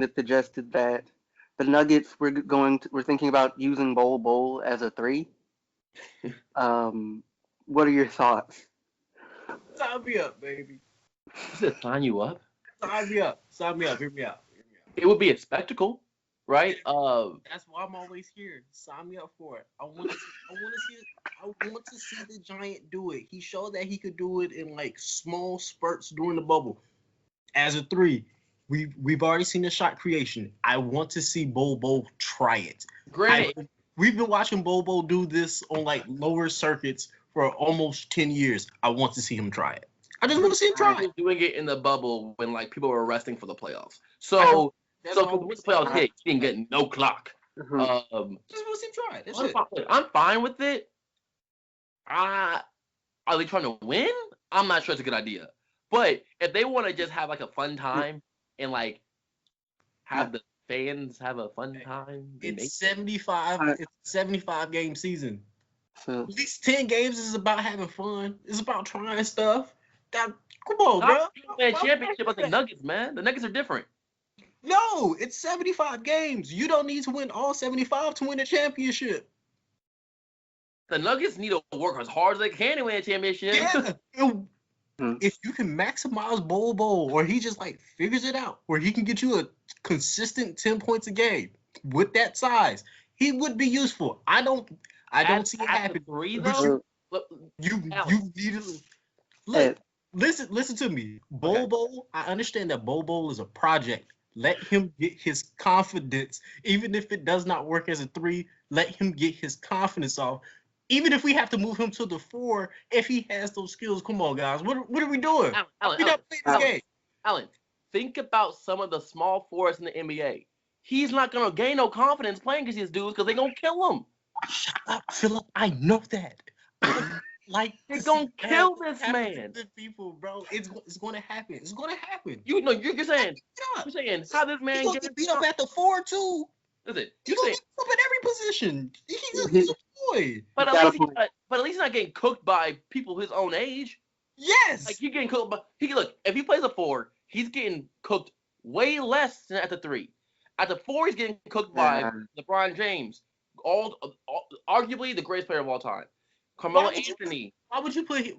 that suggested that the Nuggets we're thinking about using Bol Bol as a three. What are your thoughts? Sign me up, baby. You said sign you up. Sign me up. Sign me up. Hear me out. Hear me out. It would be a spectacle, right? That's why I'm always here. Sign me up for it. I want to. I want to see. I want to see the Giant do it. He showed that he could do it in like small spurts during the bubble. As a three, we've already seen the shot creation. I want to see Bol Bol try it. Granted, We've been watching Bol Bol do this on like lower circuits for almost 10 years. I want to see him try it. I just want to see him try he it. was doing it in the bubble when like people were resting for the playoffs. So That's so all for I'm the saying. playoffs hit, he didn't get no clock. Mhm. Just want to see him try it. That's I'm it. fine, I'm fine with it. Are they trying to win? I'm not sure it's a good idea. But if they want to just have like a fun time and like have the fans have a fun time, then It's 75. It's a 75 game season. So At least 10 games is about having fun. It's about trying stuff. Come on, bro. win a championship like the Nuggets, man. The Nuggets are different. No, it's 75 games. You don't need to win all 75 to win a championship. The Nuggets need to work as hard as they can to win a championship. Yeah. Hmm. If you can maximize Bol Bol, or he just like figures it out, where he can get you a consistent 10 points a game with that size, he would be useful. I don't see it happen. Three But though. you Alex. need to Hey. listen to me. Bol Okay. Bol, I understand that Bol Bol is a project. Let him get his confidence, even if it does not work as a three. Let him get his confidence off. Even if we have to move him to the four, if he has those skills, come on, guys. What are we doing? We not playing this game. Alan, think about some of the small forwards in the NBA. He's not gonna gain no confidence playing against these dudes because they're gonna kill him. Shut up, Philip. I know that. Like They're gonna kill this man. The people, bro. It's going to happen. It's going to happen. You're saying Shut up. you're saying how this He's man going to gets get beat up at the four too. Listen, He's you're going saying, to get up at every position. He's a boy. but got at a least point. he's not getting cooked by people his own age. Yes. Like he's getting cooked by look, if he plays a four, he's getting cooked way less than at the three. At the four, he's getting cooked by LeBron James, arguably the greatest player of all time. Carmelo Anthony. Why would you put him?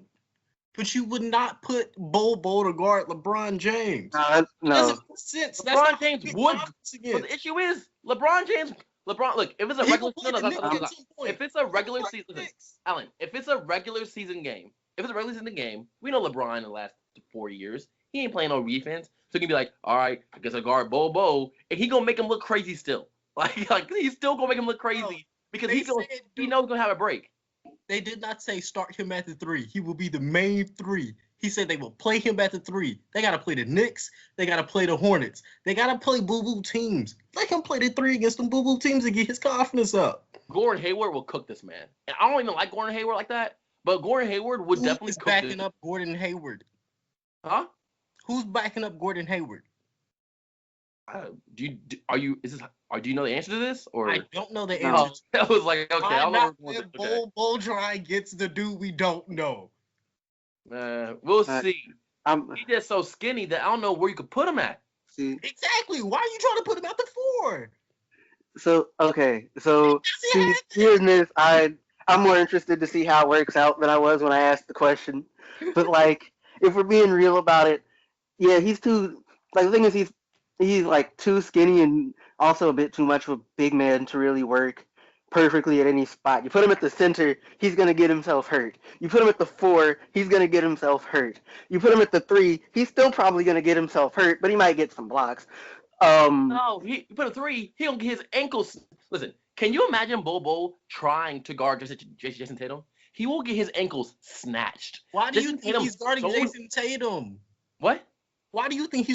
But you would not put Bol Bol to guard LeBron James. no. Doesn't make sense. LeBron James would. But the issue is LeBron James. LeBron, look, if it's a regular if it's a regular season, listen, Alan, if it's a regular season game, we know LeBron in the last 4 years, he ain't playing no defense, so he can be like, all right, I guess I guard Bol Bol, and he gonna make him look crazy still. Like he's still gonna make him look crazy because he knows he's gonna have a break. They did not say start him at the three. He will be the main three. He said they will play him at the three. They got to play the Knicks. They got to play the Hornets. They got to play boo-boo teams. Let him play the three against them boo-boo teams and get his confidence up. Gordon Hayward will cook this man. And I don't even like Gordon Hayward like that, but Gordon Hayward would definitely cook backing up Gordon Hayward? Huh? Who's backing up Gordon Hayward? Do you know the answer to this, or I don't know the answer. I was like, okay, I don't know. If Bol Dry gets the dude we don't know. We'll see. He's just so skinny that I don't know where you could put him at. See, exactly. Why are you trying to put him at the four? So hearing this, I'm more interested to see how it works out than I was when I asked the question. But like, if we're being real about it, yeah, he's too. Like the thing is, he's like too skinny and also a bit too much of a big man to really work perfectly at any spot. You put him at the center, he's going to get himself hurt. You put him at the four, he's going to get himself hurt. You put him at the three, he's still probably going to get himself hurt, but he might get some blocks. No, you put a three, he'll get his ankles. Listen, can you imagine Bol Bol trying to guard Jason Tatum? He will get his ankles snatched. Why do you think he's guarding Jason Tatum? What? Why do you think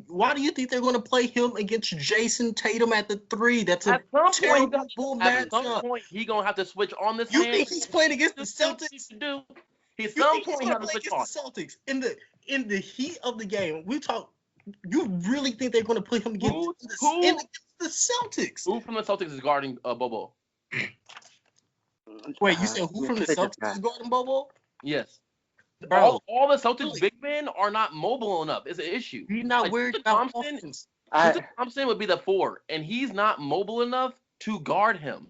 why do you think they're going to play him against Jason Tatum at the three? That's a terrible bull matchup. At some point, he's going to have to switch on this man. You think he's playing against the Celtics? He's some point he has to switch on. The Celtics in the heat of the game. You really think they're going to put him against the Celtics? Who from the Celtics is guarding Bol Bol? Wait, you said who from the Celtics is guarding Bol Bol? Yes. Bro, all the Celtics big men are not mobile enough. It's an issue. You're not worried about offense. Thompson would be the 4, and he's not mobile enough to guard him.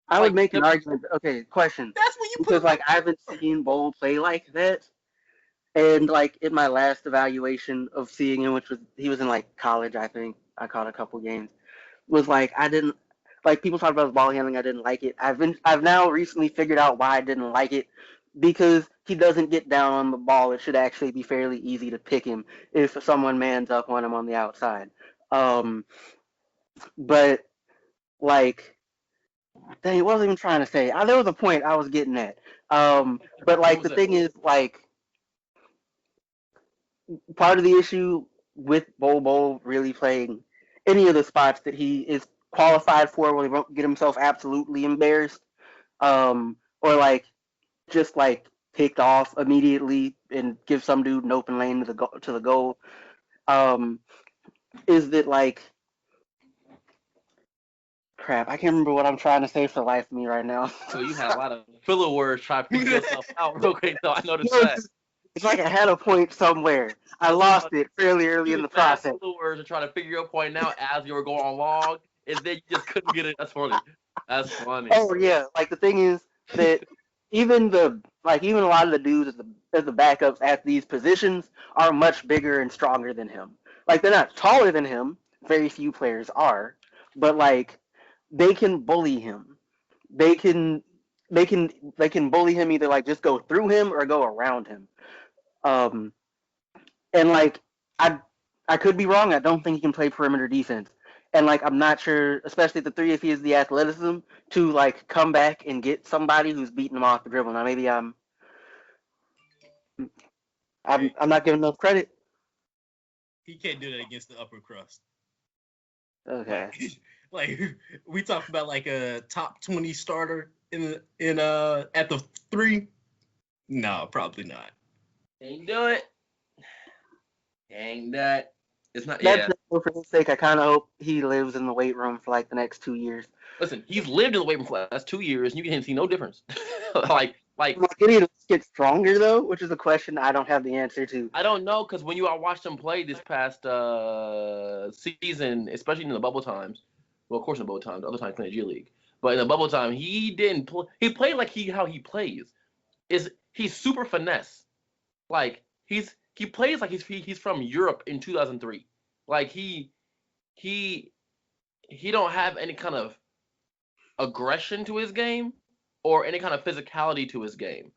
I would make an argument. Okay, question. That's when you because like I haven't seen Bol play like that, and like in my last evaluation of seeing him, which was he was in like college, I think I caught a couple games. Was like I didn't like people talk about his ball handling. I didn't like it. I've now recently figured out why I didn't like it because he doesn't get down on the ball. It should actually be fairly easy to pick him if someone mans up on him on the outside. But like dang, what was I even trying to say? There was a point I was getting at. But like the thing is, like part of the issue with Bol Bol really playing any of the spots that he is qualified for, where he won't get himself absolutely embarrassed, or like just like picked off immediately and give some dude an open lane to the goal, is that like crap, I can't remember what I'm trying to say for the life of me right now. So you had a lot of filler words trying to figure yourself out real quick, though. I noticed that. It's like I had a point somewhere. I lost it fairly early in the process. Filler words are trying to figure your point out as you were going along, and then you just couldn't get it. That's funny. That's funny. Oh yeah, like the thing is that even a lot of the dudes as the backups at these positions are much bigger and stronger than him. Like they're not taller than him. Very few players are, but like they can bully him. They can bully him either like just go through him or go around him. And like I could be wrong. I don't think he can play perimeter defense. And like I'm not sure, especially at the 3, if he has the athleticism to like come back and get somebody who's beating him off the dribble. Now maybe I'm not giving enough credit. He can't do that against the upper crust. Okay. Like we talked about like a top 20 starter in at the 3. No, probably not. Can't do it. Dang that. It's not. That's for his sake. I kind of hope he lives in the weight room for like the next 2 years. Listen, he's lived in the weight room for the last 2 years, and you can see no difference. like getting to get stronger though, which is a question I don't have the answer to. I don't know because when I watched him play this past season, especially in the bubble times. Well, of course in the bubble times, the other times playing G League, but in the bubble time he didn't play. He played like how he plays. He's super finesse. Like he plays like he's from Europe in 2003. Like he don't have any kind of aggression to his game or any kind of physicality to his game.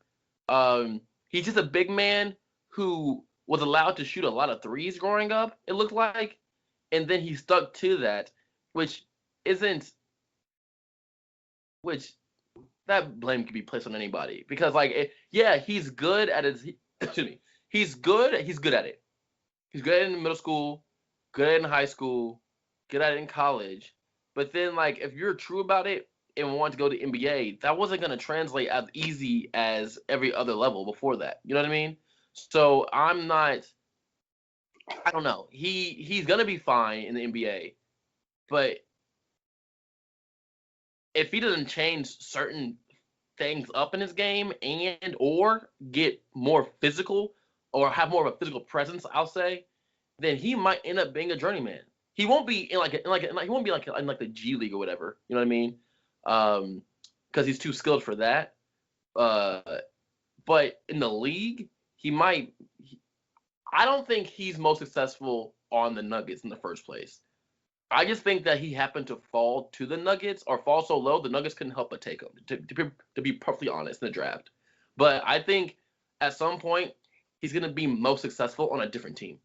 He's just a big man who was allowed to shoot a lot of threes growing up, it looked like, and then he stuck to that, which that blame can be placed on anybody because he's good at his excuse me. He's good at it. He's good at it in middle school, good at it in high school, good at it in college. But then, like, if you're true about it and want to go to NBA, that wasn't going to translate as easy as every other level before that. You know what I mean? So I don't know. He's going to be fine in the NBA. But if he doesn't change certain things up in his game and or get more physical or have more of a physical presence, I'll say, then he might end up being a journeyman. He won't be in the G League or whatever. You know what I mean? Because he's too skilled for that. But in the league, he might. I don't think he's most successful on the Nuggets in the first place. I just think that he happened to fall to the Nuggets or fall so low the Nuggets couldn't help but take him. To be perfectly honest, in the draft. But I think at some point he's going to be most successful on a different team.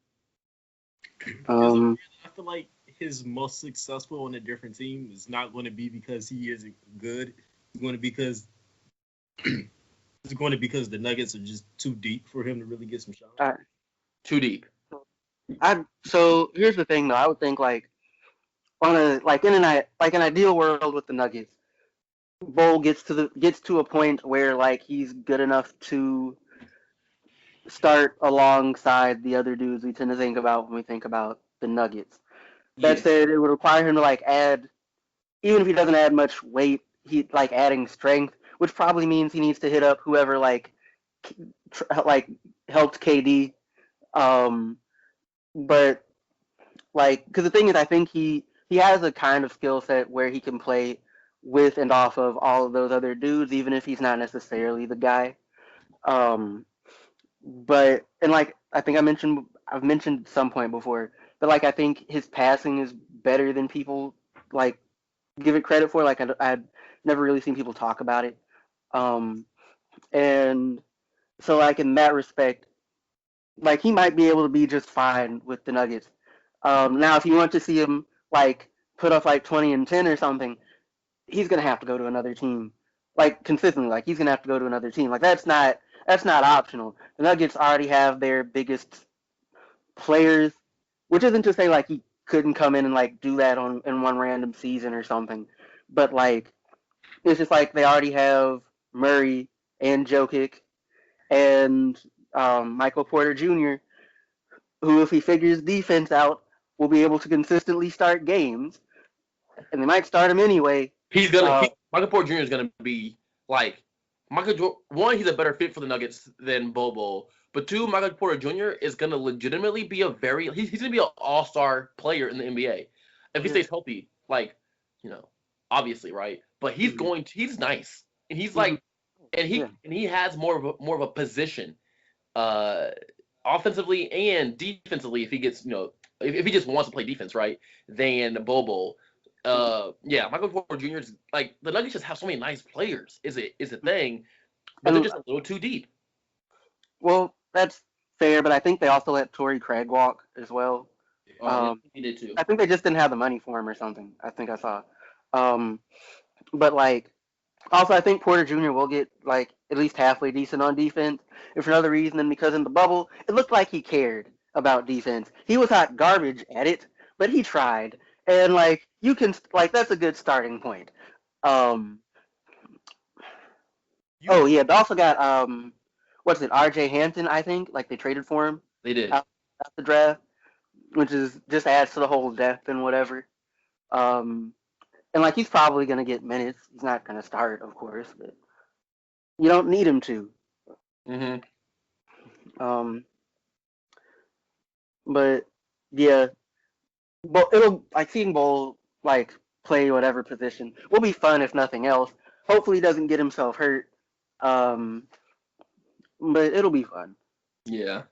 I feel like his most successful on a different team is not going to be because he isn't good. It's going to be because the Nuggets are just too deep for him to really get some shots. Too deep. So here's the thing, though. I would think in an ideal world with the Nuggets, Bol gets to a point where like he's good enough to start alongside the other dudes we tend to think about when we think about the Nuggets. That said, it would require him to like add, even if he doesn't add much weight, he like adding strength, which probably means he needs to hit up whoever like helped KD. But like, because the thing is, I think he has a kind of skill set where he can play with and off of all of those other dudes, even if he's not necessarily the guy. Um, but and like I think I've mentioned at some point before, but like I think his passing is better than people like give it credit for. Like I'd never really seen people talk about it. Um, and so like in that respect, like he might be able to be just fine with the Nuggets. Now if you want to see him like put up like 20 and 10 or something, he's gonna have to go to another team. Like consistently, like he's gonna have to go to another team. Like that's not optional. The Nuggets already have their biggest players, which isn't to say like he couldn't come in and like do that on in one random season or something. But like it's just like they already have Murray and Jokic and Michael Porter Jr., who, if he figures defense out, will be able to consistently start games, and they might start him anyway. Michael Porter Jr. is gonna be like one. He's a better fit for the Nuggets than Bol Bol, but two, Michael Porter Jr. is gonna legitimately be he's gonna be an all-star player in the NBA if he stays healthy. Like, obviously, right? But he's he's nice, and he's like, and he has more of a position, offensively and defensively if he gets if he just wants to play defense, right? Than Bol Bol. Michael Porter Jr. is like the Nuggets just have so many nice players. Is a thing, but they're just a little too deep. Well, that's fair, but I think they also let Torrey Craig walk as well. He did too. I think they just didn't have the money for him or something. I think I saw. But like, also I think Porter Jr. will get like at least halfway decent on defense, if for another reason than because in the bubble it looked like he cared about defense. He was hot garbage at it, but he tried, and like you can like that's a good starting point. Um, oh yeah, they also got what's it, R.J. Hampton? I think like they traded for him. They did out the draft, which is just adds to the whole depth and whatever. Um, and like he's probably gonna get minutes. He's not gonna start, of course, but you don't need him to. Um, but yeah, but it'll like seeing Bol like play whatever position will be fun if nothing else. Hopefully, he doesn't get himself hurt. Um, but it'll be fun. Yeah.